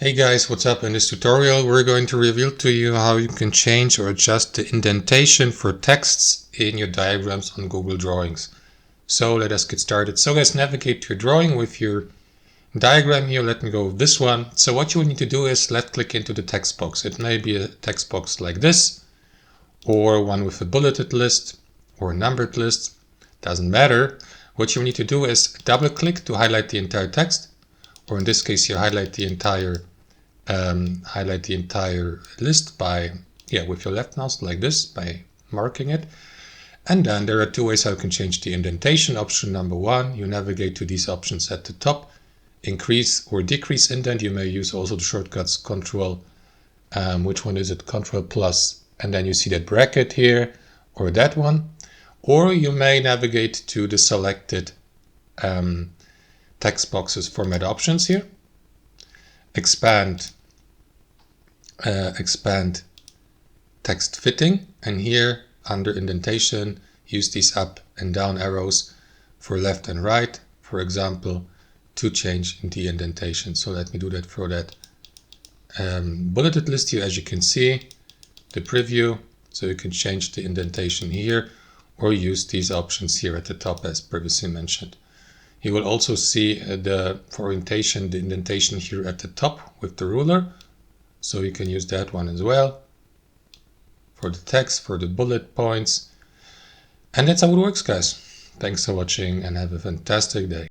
Hey guys, what's up? In this tutorial we're going to reveal to you how you can change or adjust the indentation for texts in your diagrams on Google Drawings. So let us get started. So guys, navigate to your drawing with your diagram here. Let me go with this one. So what you need to do is left click into the text box. It may be a text box like this, or one with a bulleted list or a numbered list. Doesn't matter. What you need to do is double click to highlight the entire text, or in this case you highlight the entire list by with your left mouse like this, by marking it. And then there are two ways how you can change the indentation. Option number one, you navigate to these options at the top, increase or decrease indent. You may use also the shortcuts Control, which one is it, Control plus, and then you see that bracket here, or that one. Or you may navigate to the selected text boxes format options here. Expand text fitting, and here under indentation use these up and down arrows for left and right, for example, to change the indentation. So let me do that for that bulleted list here. As you can see, the preview, so you can change the indentation here or use these options here at the top as previously mentioned. You will also see for orientation, the indentation here at the top with the ruler. So you can use that one as well for the text, for the bullet points. And that's how it works, guys. Thanks for watching and have a fantastic day.